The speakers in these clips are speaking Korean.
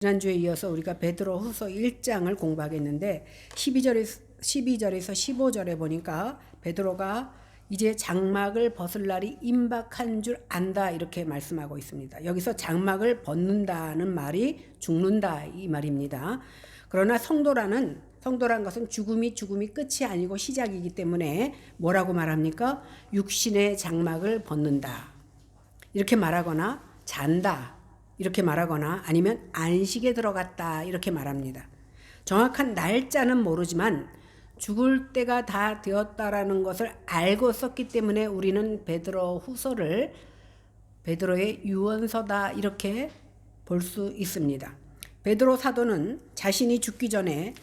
지난주에 이어서 우리가 베드로후서 1장을 공부하겠는데 12절에서 15절에 보니까 베드로가 이제 장막을 벗을 날이 임박한 줄 안다 이렇게 말씀하고 있습니다. 여기서 장막을 벗는다는 말이 죽는다 이 말입니다. 그러나 성도란 것은 죽음이 끝이 아니고 시작이기 때문에 뭐라고 말합니까? 육신의 장막을 벗는다 이렇게 말하거나 잔다 이렇게 말하거나 아니면 안식에 들어갔다 이렇게 말합니다. 정확한 날짜는 모르지만 죽을 때가 다 되었다라는 것을 알고 썼기 때문에 우리는 베드로 후서를 베드로의 유언서다 이렇게 볼 수 있습니다. 베드로 사도는 자신이 죽기 전에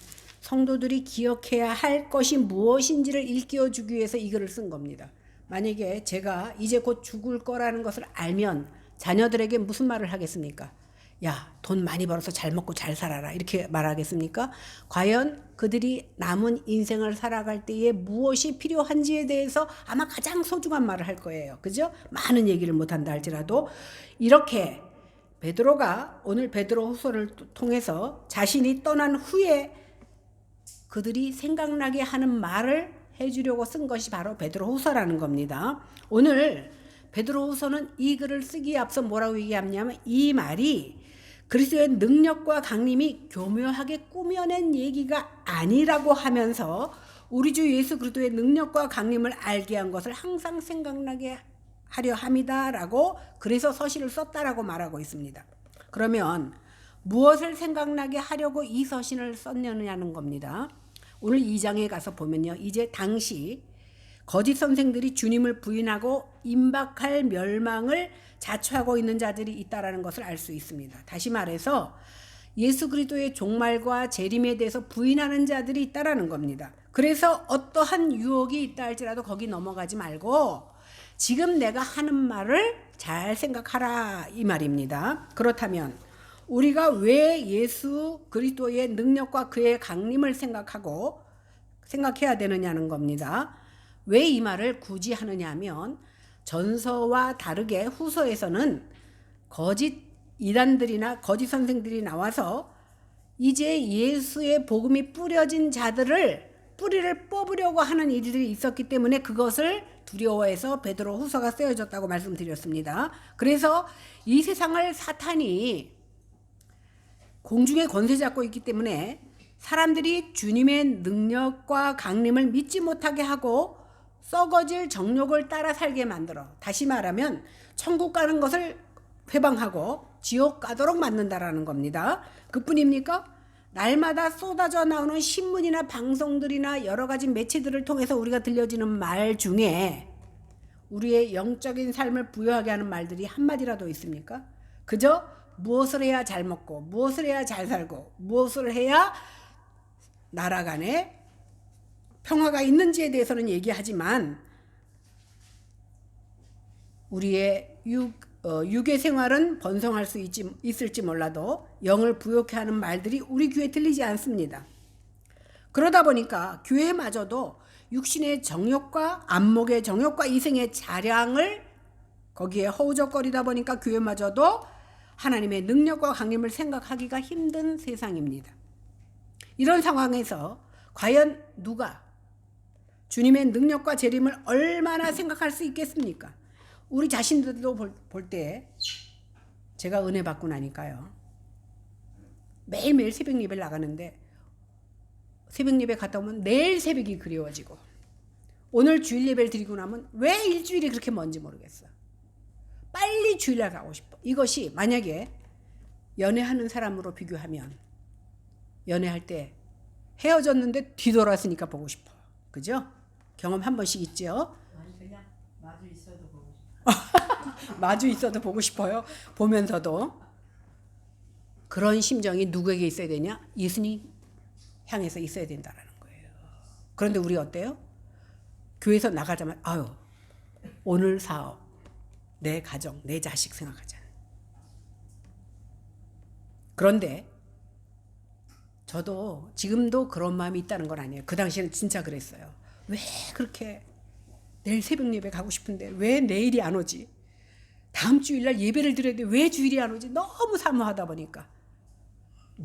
성도들이 기억해야 할 것이 무엇인지를 일깨워 주기 위해서 이 글을 쓴 겁니다. 만약에 제가 이제 곧 죽을 거라는 것을 알면 자녀들에게 무슨 말을 하겠습니까? 야, 돈 많이 벌어서 잘 먹고 잘 살아라 이렇게 말하겠습니까? 과연 그들이 남은 인생을 살아갈 때에 무엇이 필요한지에 대해서 아마 가장 소중한 말을 할 거예요. 그죠? 많은 얘기를 못한다 할지라도 이렇게 베드로가 오늘 베드로 후서를 통해서 자신이 떠난 후에 그들이 생각나게 하는 말을 해주려고 쓴 것이 바로 베드로 후서라는 겁니다. 오늘 베드로 후서는 이 글을 쓰기에 앞서 뭐라고 얘기하냐면 이 말이 그리스도의 능력과 강림이 교묘하게 꾸며낸 얘기가 아니라고 하면서 우리 주 예수 그리스도의 능력과 강림을 알게 한 것을 항상 생각나게 하려 함이다라고 그래서 서신을 썼다라고 말하고 있습니다. 그러면 무엇을 생각나게 하려고 이 서신을 썼느냐는 겁니다. 오늘 2장에 가서 보면요. 이제 당시 거짓 선생들이 주님을 부인하고 임박할 멸망을 자초하고 있는 자들이 있다라는 것을 알 수 있습니다. 다시 말해서 예수 그리스도의 종말과 재림에 대해서 부인하는 자들이 있다라는 겁니다. 그래서 어떠한 유혹이 있다 할지라도 거기 넘어가지 말고 지금 내가 하는 말을 잘 생각하라 이 말입니다. 그렇다면 우리가 왜 예수 그리스도의 능력과 그의 강림을 생각해야 되느냐는 겁니다. 왜 이 말을 굳이 하느냐 하면 전서와 다르게 후서에서는 거짓 이단들이나 거짓 선생들이 나와서 이제 예수의 복음이 뿌려진 자들을 뿌리를 뽑으려고 하는 일들이 있었기 때문에 그것을 두려워해서 베드로 후서가 쓰여졌다고 말씀드렸습니다. 그래서 이 세상을 사탄이 공중에 권세 잡고 있기 때문에 사람들이 주님의 능력과 강림을 믿지 못하게 하고 썩어질 정욕을 따라 살게 만들어 다시 말하면 천국 가는 것을 회방하고 지옥 가도록 만든다라는 겁니다. 그뿐입니까? 날마다 쏟아져 나오는 신문이나 방송들이나 여러 가지 매체들을 통해서 우리가 들려지는 말 중에 우리의 영적인 삶을 부여하게 하는 말들이 한마디라도 있습니까? 그저 무엇을 해야 잘 먹고 무엇을 해야 잘 살고 무엇을 해야 나라 간에 평화가 있는지에 대해서는 얘기하지만 우리의 육의 생활은 번성할 수 있을지 몰라도 영을 부욕해 하는 말들이 우리 귀에 들리지 않습니다. 그러다 보니까 교회마저도 육신의 정욕과 안목의 정욕과 이생의 자량을 거기에 허우적거리다 보니까 교회마저도 하나님의 능력과 강림을 생각하기가 힘든 세상입니다. 이런 상황에서 과연 누가 주님의 능력과 재림을 얼마나 생각할 수 있겠습니까? 우리 자신들도 볼 때 제가 은혜 받고 나니까요. 매일매일 새벽 예배를 나가는데 새벽 예배 갔다 오면 내일 새벽이 그리워지고 오늘 주일 예배를 드리고 나면 왜 일주일이 그렇게 먼지 모르겠어. 빨리 주일날 가고 싶어. 이것이 만약에 연애하는 사람으로 비교하면 연애할 때 헤어졌는데 뒤돌았으니까 보고 싶어. 그죠? 경험 한 번씩 있죠? 그냥 마주 있어도 보고 싶어. 마주 있어도 보고 싶어요. 보면서도. 그런 심정이 누구에게 있어야 되냐? 예수님 향해서 있어야 된다라는 거예요. 그런데 우리 어때요? 교회에서 나가자마자 아유 오늘 사업, 내 가정, 내 자식 생각하자. 그런데 저도 지금도 그런 마음이 있다는 건 아니에요. 그 당시에는 진짜 그랬어요. 왜 그렇게 내일 새벽 예배 가고 싶은데 왜 내일이 안 오지? 다음 주일날 예배를 드려야 돼. 왜 주일이 안 오지? 너무 사모하다 보니까.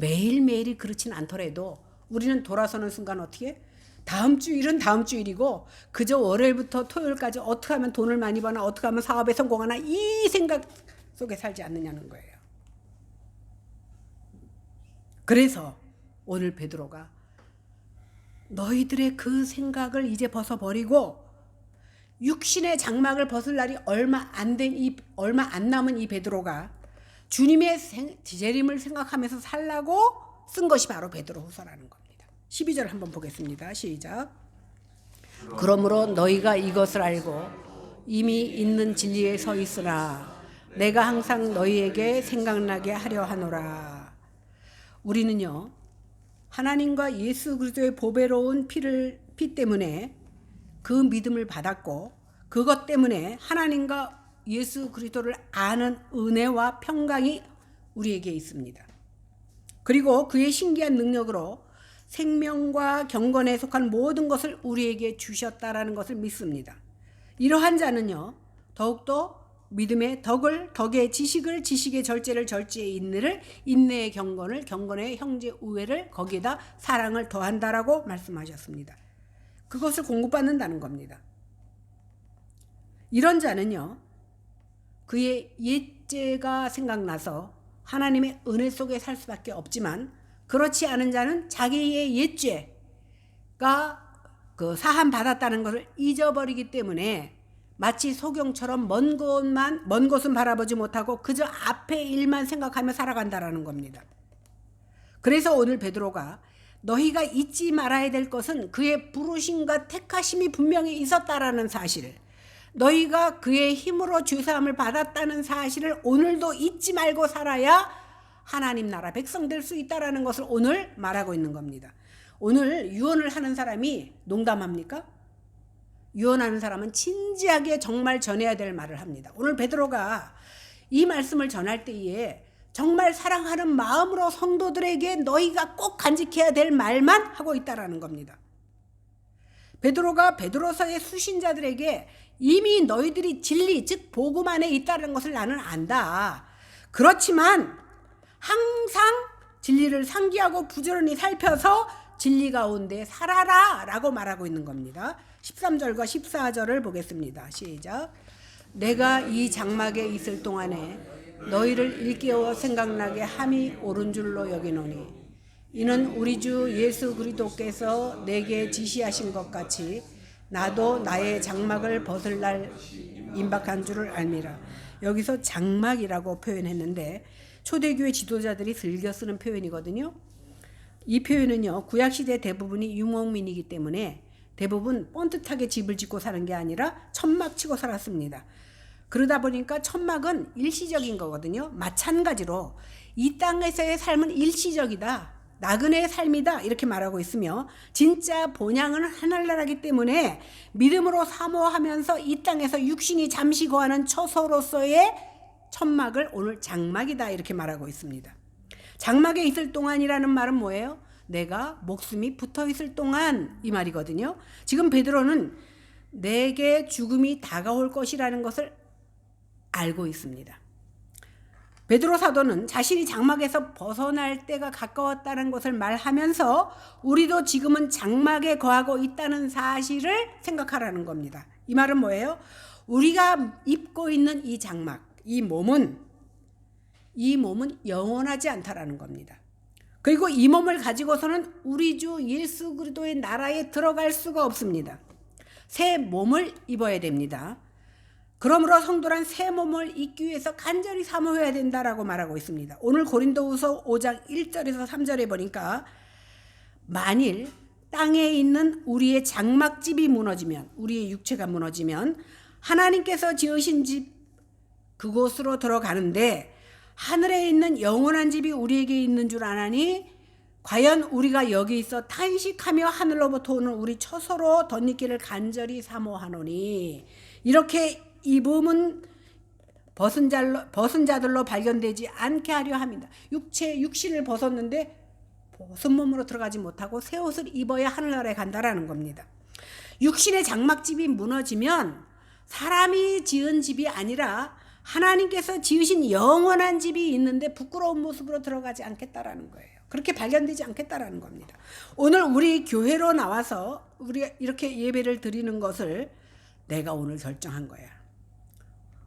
매일매일이 그렇진 않더라도 우리는 돌아서는 순간 어떻게? 다음 주일은 다음 주일이고 그저 월요일부터 토요일까지 어떻게 하면 돈을 많이 버나 어떻게 하면 사업에 성공하나 이 생각 속에 살지 않느냐는 거예요. 그래서 오늘 베드로가 너희들의 그 생각을 이제 벗어버리고 육신의 장막을 벗을 날이 얼마 안 남은 이 베드로가 주님의 재림을 생각하면서 살라고 쓴 것이 바로 베드로후서라는 겁니다. 12절 한번 보겠습니다. 시작. 그러므로 너희가 이것을 알고 이미 있는 진리에 서 있으나 내가 항상 너희에게 생각나게 하려 하노라. 우리는요, 하나님과 예수 그리스도의 보배로운 피 때문에 그 믿음을 받았고 그것 때문에 하나님과 예수 그리스도를 아는 은혜와 평강이 우리에게 있습니다. 그리고 그의 신기한 능력으로 생명과 경건에 속한 모든 것을 우리에게 주셨다라는 것을 믿습니다. 이러한 자는요, 더욱더 믿음의 덕의 지식을, 지식의 절제를, 절제의 인내를, 인내의 경건을, 경건의 형제 우애를, 거기에다 사랑을 더한다라고 말씀하셨습니다. 그것을 공급받는다는 겁니다. 이런 자는요, 그의 옛죄가 생각나서 하나님의 은혜 속에 살 수밖에 없지만, 그렇지 않은 자는 자기의 옛죄가 그 사함 받았다는 것을 잊어버리기 때문에 마치 소경처럼 먼 곳은 바라보지 못하고 그저 앞의 일만 생각하며 살아간다라는 겁니다. 그래서 오늘 베드로가 너희가 잊지 말아야 될 것은 그의 부르심과 택하심이 분명히 있었다라는 사실, 너희가 그의 힘으로 죄사함을 받았다는 사실을 오늘도 잊지 말고 살아야 하나님 나라 백성 될 수 있다라는 것을 오늘 말하고 있는 겁니다. 오늘 유언을 하는 사람이 농담합니까? 유언하는 사람은 진지하게 정말 전해야 될 말을 합니다. 오늘 베드로가 이 말씀을 전할 때에 정말 사랑하는 마음으로 성도들에게 너희가 꼭 간직해야 될 말만 하고 있다라는 겁니다. 베드로가 베드로서의 수신자들에게 이미 너희들이 진리, 즉 복음 안에 있다는 것을 나는 안다. 그렇지만 항상 진리를 상기하고 부지런히 살펴서 진리 가운데 살아라 라고 말하고 있는 겁니다. 13절과 14절을 보겠습니다. 시작. 내가 이 장막에 있을 동안에 너희를 일깨워 생각나게 함이 옳은 줄로 여기노니 이는 우리 주 예수 그리스도께서 내게 지시하신 것 같이 나도 나의 장막을 벗을 날 임박한 줄을 알미라. 여기서 장막이라고 표현했는데 초대교회 지도자들이 즐겨 쓰는 표현이거든요. 이 표현은요, 구약시대 대부분이 유목민이기 때문에 대부분 뻔듯하게 집을 짓고 사는 게 아니라 천막 치고 살았습니다. 그러다 보니까 천막은 일시적인 거거든요. 마찬가지로 이 땅에서의 삶은 일시적이다, 나그네의 삶이다 이렇게 말하고 있으며 진짜 본향은 하늘나라이기 때문에 믿음으로 사모하면서 이 땅에서 육신이 잠시 거하는 처소로서의 천막을 오늘 장막이다 이렇게 말하고 있습니다. 장막에 있을 동안이라는 말은 뭐예요? 내가 목숨이 붙어 있을 동안 이 말이거든요. 지금 베드로는 내게 죽음이 다가올 것이라는 것을 알고 있습니다. 베드로 사도는 자신이 장막에서 벗어날 때가 가까웠다는 것을 말하면서 우리도 지금은 장막에 거하고 있다는 사실을 생각하라는 겁니다. 이 말은 뭐예요? 우리가 입고 있는 이 장막, 이 몸은 영원하지 않다라는 겁니다. 그리고 이 몸을 가지고서는 우리 주 예수 그리스도의 나라에 들어갈 수가 없습니다. 새 몸을 입어야 됩니다. 그러므로 성도란 새 몸을 입기 위해서 간절히 사모해야 된다라고 말하고 있습니다. 오늘 고린도후서 5장 1절에서 3절에 보니까 만일 땅에 있는 우리의 장막집이 무너지면, 우리의 육체가 무너지면 하나님께서 지으신 집 그곳으로 들어가는데 하늘에 있는 영원한 집이 우리에게 있는 줄 아나니 과연 우리가 여기 있어 탄식하며 하늘로부터 오는 우리 처소로 덧입기를 간절히 사모하노니 이렇게 이 몸은 벗은 자들로 발견되지 않게 하려 합니다. 육신을 벗었는데 벗은 몸으로 들어가지 못하고 새 옷을 입어야 하늘나라에 간다라는 겁니다. 육신의 장막집이 무너지면 사람이 지은 집이 아니라 하나님께서 지으신 영원한 집이 있는데 부끄러운 모습으로 들어가지 않겠다라는 거예요. 그렇게 발견되지 않겠다라는 겁니다. 오늘 우리 교회로 나와서 우리가 이렇게 예배를 드리는 것을 내가 오늘 결정한 거야.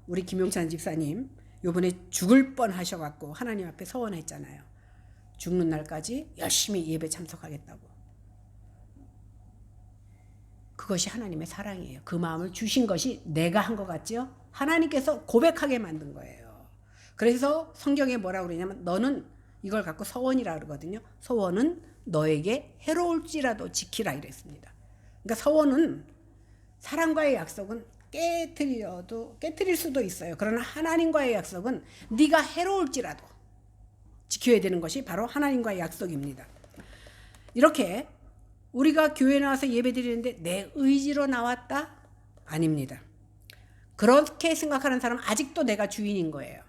우리 김용찬 집사님 요번에 죽을 뻔 하셔갖고 하나님 앞에 서원했잖아요. 죽는 날까지 열심히 예배 참석하겠다고. 그것이 하나님의 사랑이에요. 그 마음을 주신 것이 내가 한 것 같죠? 하나님께서 고백하게 만든 거예요. 그래서 성경에 뭐라고 그러냐면 너는 이걸 갖고 서원이라 그러거든요. 서원은 너에게 해로울지라도 지키라 이랬습니다. 그러니까 서원은 사람과의 약속은 깨트릴 수도 있어요. 그러나 하나님과의 약속은 네가 해로울지라도 지켜야 되는 것이 바로 하나님과의 약속입니다. 이렇게 우리가 교회에 나와서 예배드리는데 내 의지로 나왔다? 아닙니다. 그렇게 생각하는 사람은 아직도 내가 주인인 거예요.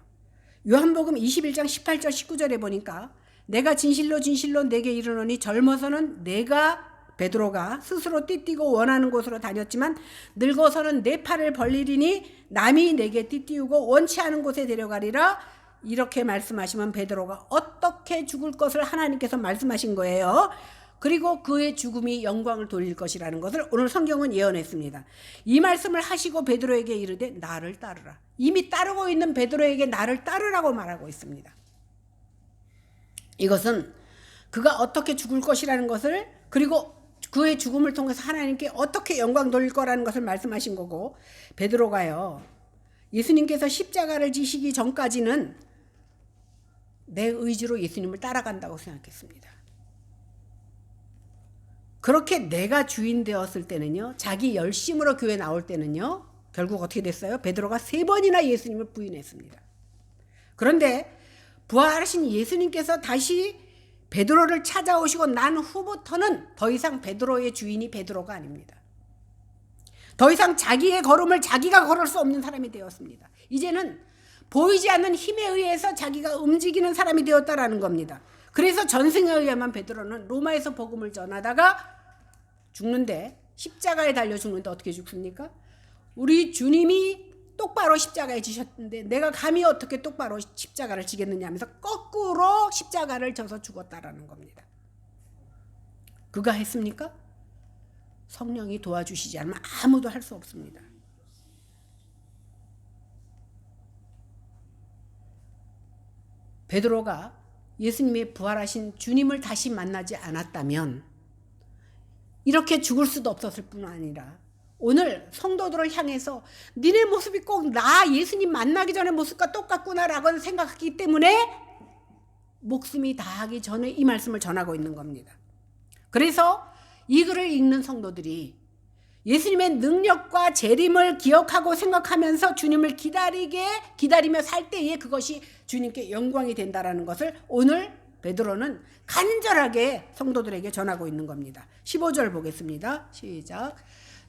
요한복음 21장 18절 19절에 보니까 내가 진실로 진실로 내게 이르노니 젊어서는 내가 베드로가 스스로 띠띠고 원하는 곳으로 다녔지만 늙어서는 내 팔을 벌리리니 남이 내게 띠띠우고 원치 않은 곳에 데려가리라. 이렇게 말씀하시면 베드로가 어떻게 죽을 것을 하나님께서 말씀하신 거예요. 그리고 그의 죽음이 영광을 돌릴 것이라는 것을 오늘 성경은 예언했습니다. 이 말씀을 하시고 베드로에게 이르되 나를 따르라. 이미 따르고 있는 베드로에게 나를 따르라고 말하고 있습니다. 이것은 그가 어떻게 죽을 것이라는 것을 그리고 그의 죽음을 통해서 하나님께 어떻게 영광 돌릴 거라는 것을 말씀하신 거고 베드로가요. 예수님께서 십자가를 지시기 전까지는 내 의지로 예수님을 따라간다고 생각했습니다. 그렇게 내가 주인 되었을 때는요. 자기 열심으로 교회 나올 때는요. 결국 어떻게 됐어요? 베드로가 3번이나 예수님을 부인했습니다. 그런데 부활하신 예수님께서 다시 베드로를 찾아오시고 난 후부터는 더 이상 베드로의 주인이 베드로가 아닙니다. 더 이상 자기의 걸음을 자기가 걸을 수 없는 사람이 되었습니다. 이제는 보이지 않는 힘에 의해서 자기가 움직이는 사람이 되었다라는 겁니다. 그래서 전승에 의하면 베드로는 로마에서 복음을 전하다가 죽는데 십자가에 달려 죽는데 어떻게 죽습니까? 우리 주님이 똑바로 십자가에 지셨는데 내가 감히 어떻게 똑바로 십자가를 지겠느냐 하면서 거꾸로 십자가를 져서 죽었다라는 겁니다. 그가 했습니까? 성령이 도와주시지 않으면 아무도 할 수 없습니다. 베드로가 예수님의 부활하신 주님을 다시 만나지 않았다면 이렇게 죽을 수도 없었을 뿐 아니라 오늘 성도들을 향해서 니네 모습이 꼭 나 예수님 만나기 전의 모습과 똑같구나라고 생각하기 때문에 목숨이 다하기 전에 이 말씀을 전하고 있는 겁니다. 그래서 이 글을 읽는 성도들이 예수님의 능력과 재림을 기억하고 생각하면서 주님을 기다리며 살 때에 그것이 주님께 영광이 된다라는 것을 오늘 베드로는 간절하게 성도들에게 전하고 있는 겁니다. 15절 보겠습니다. 시작.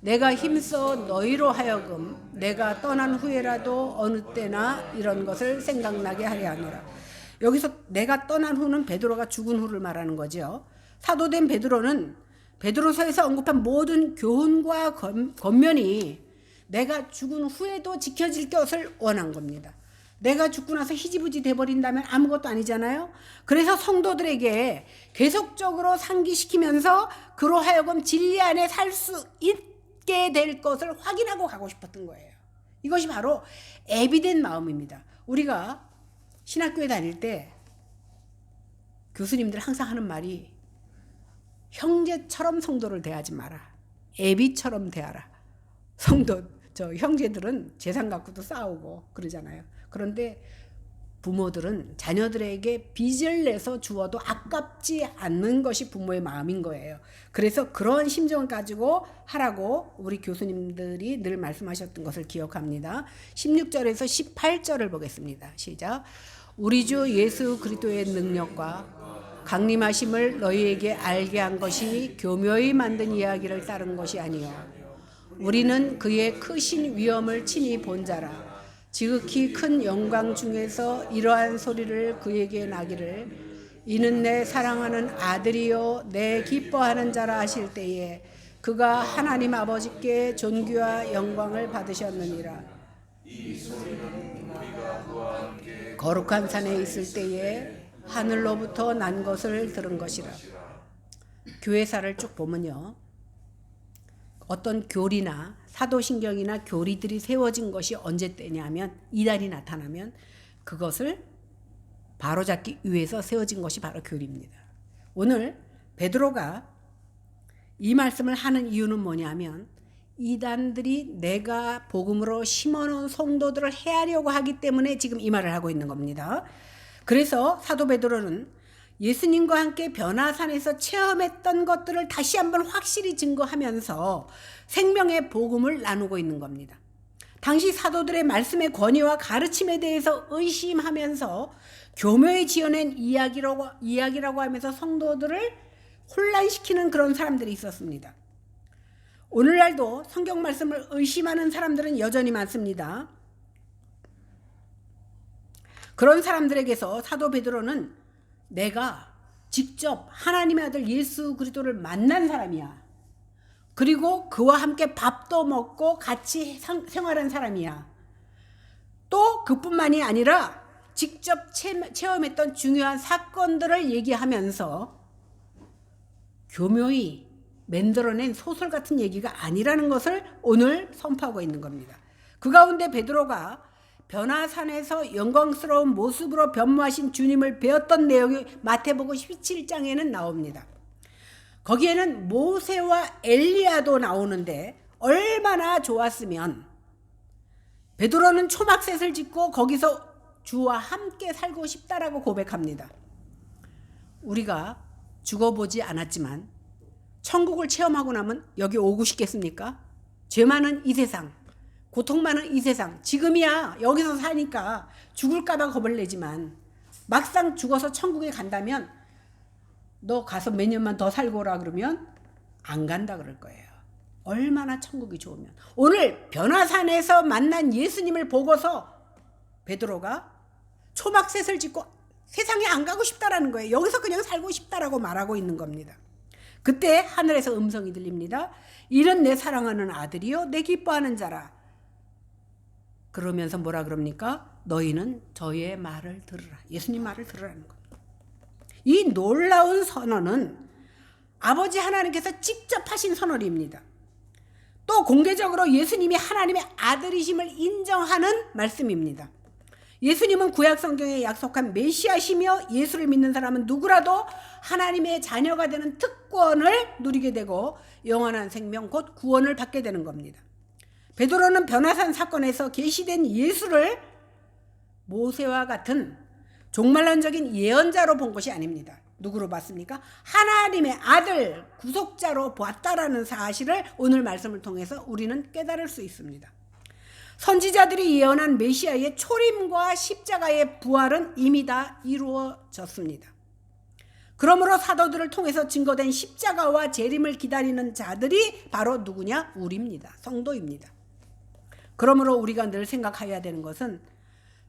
내가 힘써 너희로 하여금 내가 떠난 후에라도 어느 때나 이런 것을 생각나게 하려 하노라. 여기서 내가 떠난 후는 베드로가 죽은 후를 말하는 거죠. 사도된 베드로는 베드로서에서 언급한 모든 교훈과 권면이 내가 죽은 후에도 지켜질 것을 원한 겁니다. 내가 죽고 나서 희지부지 돼버린다면 아무것도 아니잖아요. 그래서 성도들에게 계속적으로 상기시키면서 그로 하여금 진리 안에 살 수 있게 될 것을 확인하고 가고 싶었던 거예요. 이것이 바로 애비된 마음입니다. 우리가 신학교에 다닐 때 교수님들 항상 하는 말이 형제처럼 성도를 대하지 마라. 애비처럼 대하라. 형제들은 재산 갖고도 싸우고 그러잖아요. 그런데 부모들은 자녀들에게 빚을 내서 주어도 아깝지 않는 것이 부모의 마음인 거예요. 그래서 그런 심정을 가지고 하라고 우리 교수님들이 늘 말씀하셨던 것을 기억합니다. 16절에서 18절을 보겠습니다. 시작. 우리 주 예수 그리스도의 능력과 강림하심을 너희에게 알게 한 것이 교묘히 만든 이야기를 따른 것이 아니요 우리는 그의 크신 위엄을 친히 본 자라. 지극히 큰 영광 중에서 이러한 소리를 그에게 나기를 이는 내 사랑하는 아들이요 내 기뻐하는 자라 하실 때에 그가 하나님 아버지께 존귀와 영광을 받으셨느니라. 이 소리는 너희가 거룩한 산에 있을 때에 하늘로부터 난 것을 들은 것이라. 교회사를 쭉 보면요, 어떤 교리나 사도신경이나 교리들이 세워진 것이 언제 때냐면, 이단이 나타나면 그것을 바로잡기 위해서 세워진 것이 바로 교리입니다. 오늘 베드로가 이 말씀을 하는 이유는 뭐냐면, 이단들이 내가 복음으로 심어놓은 성도들을 해하려고 하기 때문에 지금 이 말을 하고 있는 겁니다. 그래서 사도 베드로는 예수님과 함께 변화산에서 체험했던 것들을 다시 한번 확실히 증거하면서 생명의 복음을 나누고 있는 겁니다. 당시 사도들의 말씀의 권위와 가르침에 대해서 의심하면서 교묘히 지어낸 이야기라고 하면서 성도들을 혼란시키는 그런 사람들이 있었습니다. 오늘날도 성경 말씀을 의심하는 사람들은 여전히 많습니다. 그런 사람들에게서 사도 베드로는 내가 직접 하나님의 아들 예수 그리스도를 만난 사람이야. 그리고 그와 함께 밥도 먹고 같이 생활한 사람이야. 또 그뿐만이 아니라 직접 체험했던 중요한 사건들을 얘기하면서 교묘히 만들어낸 소설 같은 얘기가 아니라는 것을 오늘 선포하고 있는 겁니다. 그 가운데 베드로가 변화산에서 영광스러운 모습으로 변모하신 주님을 배웠던 내용이 마태복음 17장에는 나옵니다. 거기에는 모세와 엘리야도 나오는데 얼마나 좋았으면 베드로는 초막셋을 짓고 거기서 주와 함께 살고 싶다라고 고백합니다. 우리가 죽어보지 않았지만 천국을 체험하고 나면 여기 오고 싶겠습니까? 죄 많은 이 세상, 고통 많은 이 세상, 지금이야 여기서 사니까 죽을까봐 겁을 내지만 막상 죽어서 천국에 간다면 너 가서 몇 년만 더 살고 오라 그러면 안 간다 그럴 거예요. 얼마나 천국이 좋으면. 오늘 변화산에서 만난 예수님을 보고서 베드로가 초막셋을 짓고 세상에 안 가고 싶다라는 거예요. 여기서 그냥 살고 싶다라고 말하고 있는 겁니다. 그때 하늘에서 음성이 들립니다. 이는 내 사랑하는 아들이요 내 기뻐하는 자라. 그러면서 뭐라 그럽니까? 너희는 저의 말을 들으라. 예수님 말을 들으라는 겁니다. 이 놀라운 선언은 아버지 하나님께서 직접 하신 선언입니다. 또 공개적으로 예수님이 하나님의 아들이심을 인정하는 말씀입니다. 예수님은 구약 성경에 약속한 메시아시며 예수를 믿는 사람은 누구라도 하나님의 자녀가 되는 특권을 누리게 되고 영원한 생명 곧 구원을 받게 되는 겁니다. 베드로는 변화산 사건에서 계시된 예수를 모세와 같은 종말론적인 예언자로 본 것이 아닙니다. 누구로 봤습니까? 하나님의 아들 구속자로 보았다라는 사실을 오늘 말씀을 통해서 우리는 깨달을 수 있습니다. 선지자들이 예언한 메시아의 초림과 십자가의 부활은 이미 다 이루어졌습니다. 그러므로 사도들을 통해서 증거된 십자가와 재림을 기다리는 자들이 바로 누구냐? 우리입니다. 성도입니다. 그러므로 우리가 늘 생각해야 되는 것은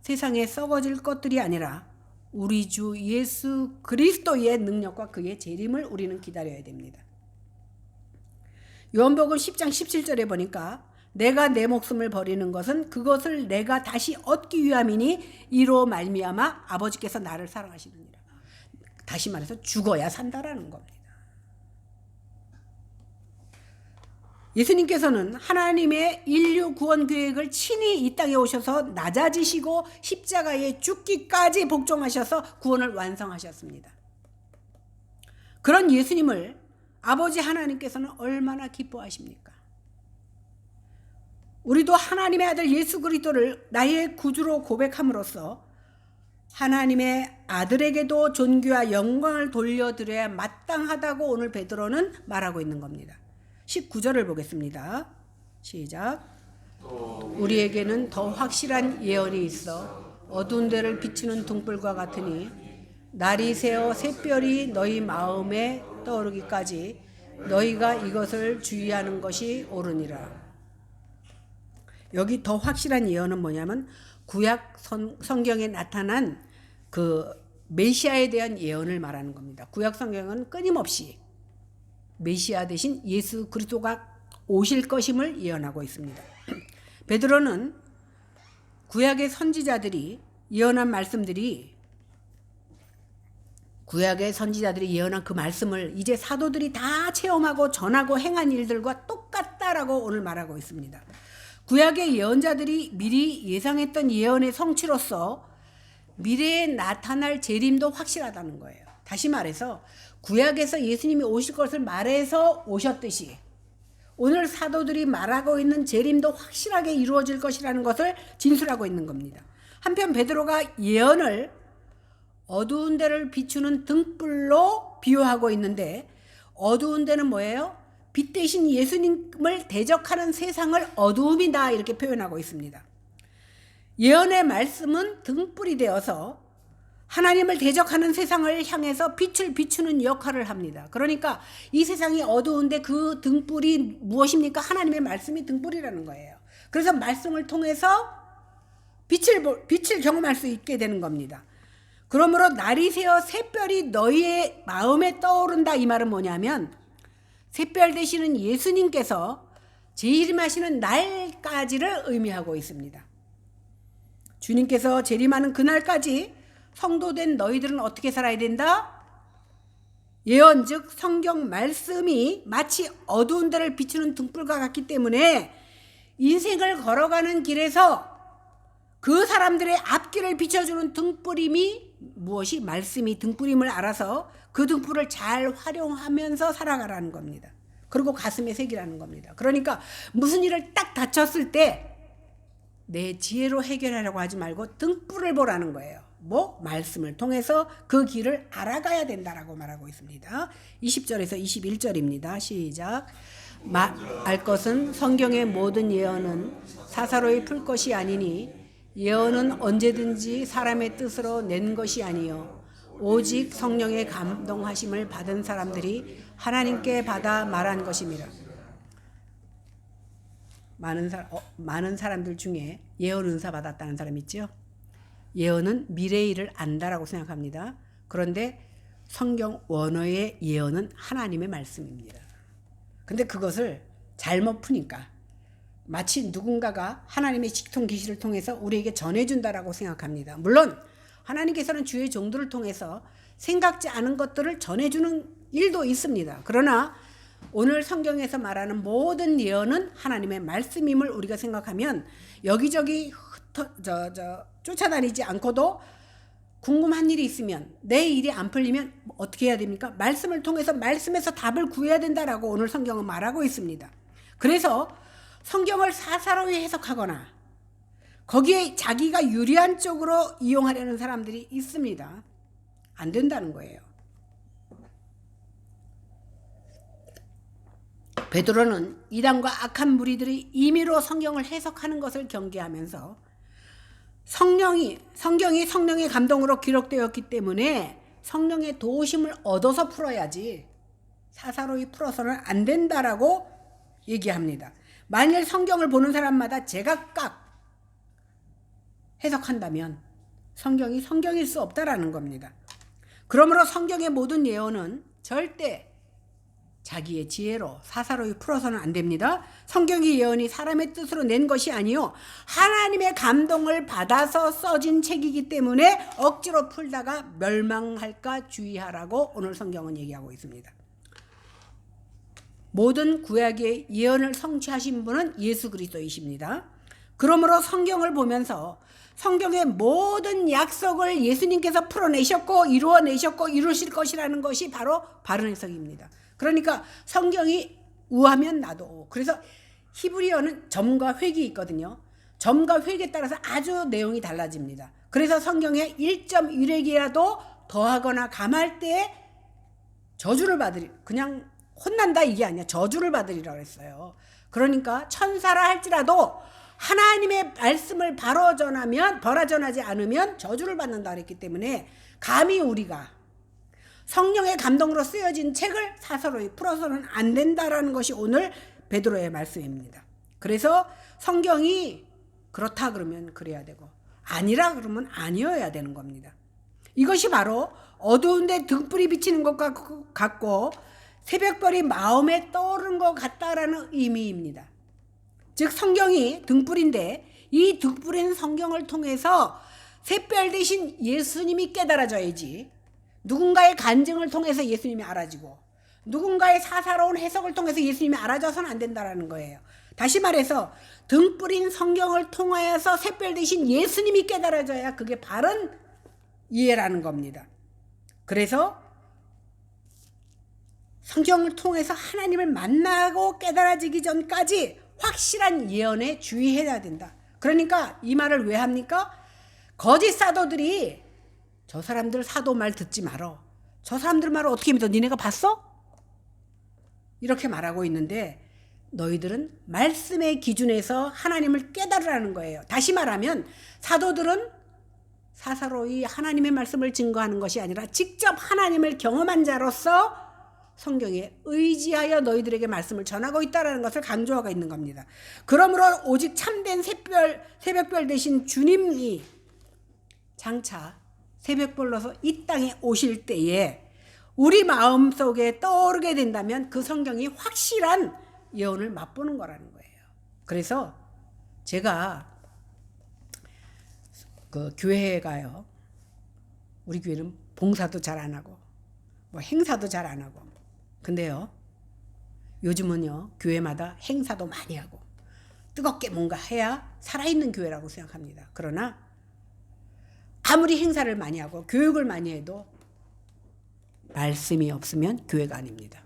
세상에 썩어질 것들이 아니라 우리 주 예수 그리스도의 능력과 그의 재림을 우리는 기다려야 됩니다. 요한복음 10장 17절에 보니까 내가 내 목숨을 버리는 것은 그것을 내가 다시 얻기 위함이니 이로 말미암아 아버지께서 나를 사랑하시느니라. 다시 말해서 죽어야 산다라는 겁니다. 예수님께서는 하나님의 인류 구원 계획을 친히 이 땅에 오셔서 낮아지시고 십자가에 죽기까지 복종하셔서 구원을 완성하셨습니다. 그런 예수님을 아버지 하나님께서는 얼마나 기뻐하십니까? 우리도 하나님의 아들 예수 그리스도를 나의 구주로 고백함으로써 하나님의 아들에게도 존귀와 영광을 돌려드려야 마땅하다고 오늘 베드로는 말하고 있는 겁니다. 19절을 보겠습니다. 시작. 우리에게는 더 확실한 예언이 있어 어두운 데를 비추는 등불과 같으니 날이 새어 샛별이 너희 마음에 떠오르기까지 너희가 이것을 주의하는 것이 옳으니라. 여기 더 확실한 예언은 뭐냐면 구약 성경에 나타난 그 메시아에 대한 예언을 말하는 겁니다. 구약 성경은 끊임없이 메시아 대신 예수 그리스도가 오실 것임을 예언하고 있습니다. 베드로는 구약의 선지자들이 예언한 말씀들이 구약의 선지자들이 예언한 그 말씀을 이제 사도들이 다 체험하고 전하고 행한 일들과 똑같다라고 오늘 말하고 있습니다. 구약의 예언자들이 미리 예상했던 예언의 성취로서 미래에 나타날 재림도 확실하다는 거예요. 다시 말해서 구약에서 예수님이 오실 것을 말해서 오셨듯이 오늘 사도들이 말하고 있는 재림도 확실하게 이루어질 것이라는 것을 진술하고 있는 겁니다. 한편 베드로가 예언을 어두운 데를 비추는 등불로 비유하고 있는데 어두운 데는 뭐예요? 빛 대신 예수님을 대적하는 세상을 어두움이다 이렇게 표현하고 있습니다. 예언의 말씀은 등불이 되어서 하나님을 대적하는 세상을 향해서 빛을 비추는 역할을 합니다. 그러니까 이 세상이 어두운데 그 등불이 무엇입니까? 하나님의 말씀이 등불이라는 거예요. 그래서 말씀을 통해서 빛을 경험할 수 있게 되는 겁니다. 그러므로 날이 새어 샛별이 너희의 마음에 떠오른다 이 말은 뭐냐면 샛별 되시는 예수님께서 재림하시는 날까지를 의미하고 있습니다. 주님께서 재림하는 그날까지 성도된 너희들은 어떻게 살아야 된다? 예언 즉 성경 말씀이 마치 어두운 데를 비추는 등불과 같기 때문에 인생을 걸어가는 길에서 그 사람들의 앞길을 비춰주는 등불임이 무엇이 말씀이 등불임을 알아서 그 등불을 잘 활용하면서 살아가라는 겁니다. 그리고 가슴에 새기라는 겁니다. 그러니까 무슨 일을 딱 닥쳤을 때 내 지혜로 해결하려고 하지 말고 등불을 보라는 거예요. 뭐? 말씀을 통해서 그 길을 알아가야 된다라고 말하고 있습니다. 20절에서 21절입니다. 시작. 알 것은 성경의 모든 예언은 사사로이 풀 것이 아니니 예언은 언제든지 사람의 뜻으로 낸 것이 아니요 오직 성령의 감동하심을 받은 사람들이 하나님께 받아 말한 것입니다. 많은 사람들 중에 예언 은사 받았다는 사람 있죠? 예언은 미래의 일을 안다라고 생각합니다. 그런데 성경 원어의 예언은 하나님의 말씀입니다. 근데 그것을 잘못 푸니까 마치 누군가가 하나님의 직통 계시를 통해서 우리에게 전해준다라고 생각합니다. 물론 하나님께서는 주의 종들을 통해서 생각지 않은 것들을 전해주는 일도 있습니다. 그러나 오늘 성경에서 말하는 모든 예언은 하나님의 말씀임을 우리가 생각하면 여기저기 쫓아다니지 않고도 궁금한 일이 있으면 내 일이 안 풀리면 어떻게 해야 됩니까? 말씀을 통해서 말씀에서 답을 구해야 된다라고 오늘 성경은 말하고 있습니다. 그래서 성경을 사사로이 해석하거나 거기에 자기가 유리한 쪽으로 이용하려는 사람들이 있습니다. 안 된다는 거예요. 베드로는 이단과 악한 무리들이 임의로 성경을 해석하는 것을 경계하면서 성경이 성령의 감동으로 기록되었기 때문에 성령의 도우심을 얻어서 풀어야지 사사로이 풀어서는 안 된다라고 얘기합니다. 만일 성경을 보는 사람마다 제각각 해석한다면 성경이 성경일 수 없다라는 겁니다. 그러므로 성경의 모든 예언은 절대 자기의 지혜로 사사로이 풀어서는 안 됩니다. 성경의 예언이 사람의 뜻으로 낸 것이 아니요 하나님의 감동을 받아서 써진 책이기 때문에 억지로 풀다가 멸망할까 주의하라고 오늘 성경은 얘기하고 있습니다. 모든 구약의 예언을 성취하신 분은 예수 그리스도이십니다. 그러므로 성경을 보면서 성경의 모든 약속을 예수님께서 풀어내셨고 이루어내셨고 이루실 것이라는 것이 바로 바른 해석입니다. 그러니까 성경이 우하면 나도. 그래서 히브리어는 점과 획이 있거든요. 점과 획에 따라서 아주 내용이 달라집니다. 그래서 성경에 1.1획이라도 더하거나 감할 때 저주를 받으리, 그냥 혼난다 이게 아니야. 저주를 받으리라고 했어요. 그러니까 천사라 할지라도 하나님의 말씀을 바로 전하지 않으면 저주를 받는다 그랬기 때문에 감히 우리가 성령의 감동으로 쓰여진 책을 사사로이 풀어서는 안 된다라는 것이 오늘 베드로의 말씀입니다. 그래서 성경이 그렇다 그러면 그래야 되고 아니라 그러면 아니어야 되는 겁니다. 이것이 바로 어두운데 등불이 비치는 것 같고 새벽별이 마음에 떠오르는 것 같다라는 의미입니다. 즉 성경이 등불인데 이 등불인 성경을 통해서 샛별 대신 예수님이 깨달아져야지. 누군가의 간증을 통해서 예수님이 알아지고 누군가의 사사로운 해석을 통해서 예수님이 알아져서는 안 된다는 거예요. 다시 말해서 등 뿌린 성경을 통하여서 샛별 대신 예수님이 깨달아져야 그게 바른 이해라는 겁니다. 그래서 성경을 통해서 하나님을 만나고 깨달아지기 전까지 확실한 예언에 주의해야 된다. 그러니까 이 말을 왜 합니까? 거짓 사도들이 저 사람들 사도 말 듣지 말어. 저 사람들 말을 어떻게 믿어? 니네가 봤어? 이렇게 말하고 있는데 너희들은 말씀의 기준에서 하나님을 깨달으라는 거예요. 다시 말하면 사도들은 사사로이 하나님의 말씀을 증거하는 것이 아니라 직접 하나님을 경험한 자로서 성경에 의지하여 너희들에게 말씀을 전하고 있다는 것을 강조하고 있는 겁니다. 그러므로 오직 참된 새벽별 대신 주님이 장차 새벽별로서 이 땅에 오실 때에 우리 마음속에 떠오르게 된다면 그 성경이 확실한 예언을 맛보는 거라는 거예요. 그래서 제가 그 교회에 가요. 우리 교회는 봉사도 잘 안 하고 뭐 행사도 잘 안 하고. 근데요, 요즘은요 교회마다 행사도 많이 하고 뜨겁게 뭔가 해야 살아있는 교회라고 생각합니다. 그러나 아무리 행사를 많이 하고 교육을 많이 해도 말씀이 없으면 교회가 아닙니다.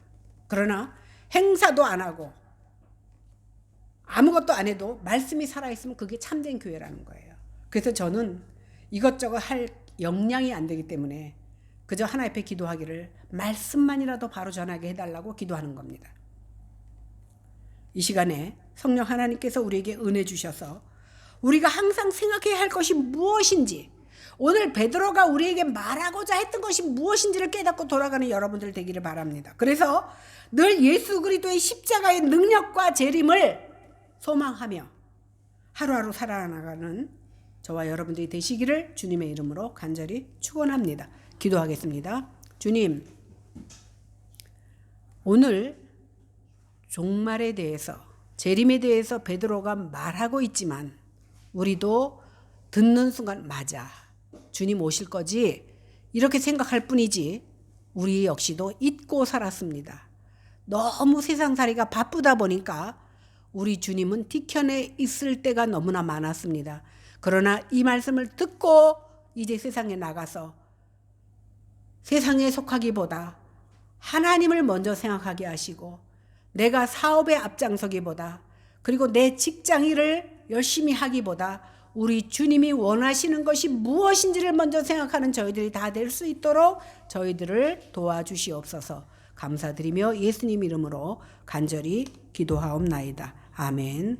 그러나 행사도 안 하고 아무것도 안 해도 말씀이 살아있으면 그게 참된 교회라는 거예요. 그래서 저는 이것저것 할 역량이 안 되기 때문에 그저 하나님 앞에 기도하기를 말씀만이라도 바로 전하게 해달라고 기도하는 겁니다. 이 시간에 성령 하나님께서 우리에게 은혜 주셔서 우리가 항상 생각해야 할 것이 무엇인지, 오늘 베드로가 우리에게 말하고자 했던 것이 무엇인지를 깨닫고 돌아가는 여러분들 되기를 바랍니다. 그래서 늘 예수 그리스도의 십자가의 능력과 재림을 소망하며 하루하루 살아나가는 저와 여러분들이 되시기를 주님의 이름으로 간절히 축원합니다. 기도하겠습니다. 주님, 오늘 종말에 대해서, 재림에 대해서 베드로가 말하고 있지만 우리도 듣는 순간 맞아, 주님 오실 거지 이렇게 생각할 뿐이지 우리 역시도 잊고 살았습니다. 너무 세상살이가 바쁘다 보니까 우리 주님은 뒤편에 있을 때가 너무나 많았습니다. 그러나 이 말씀을 듣고 이제 세상에 나가서 세상에 속하기보다 하나님을 먼저 생각하게 하시고 내가 사업에 앞장서기보다 그리고 내 직장 일을 열심히 하기보다 우리 주님이 원하시는 것이 무엇인지를 먼저 생각하는 저희들이 다 될 수 있도록 저희들을 도와주시옵소서. 감사드리며 예수님 이름으로 간절히 기도하옵나이다. 아멘.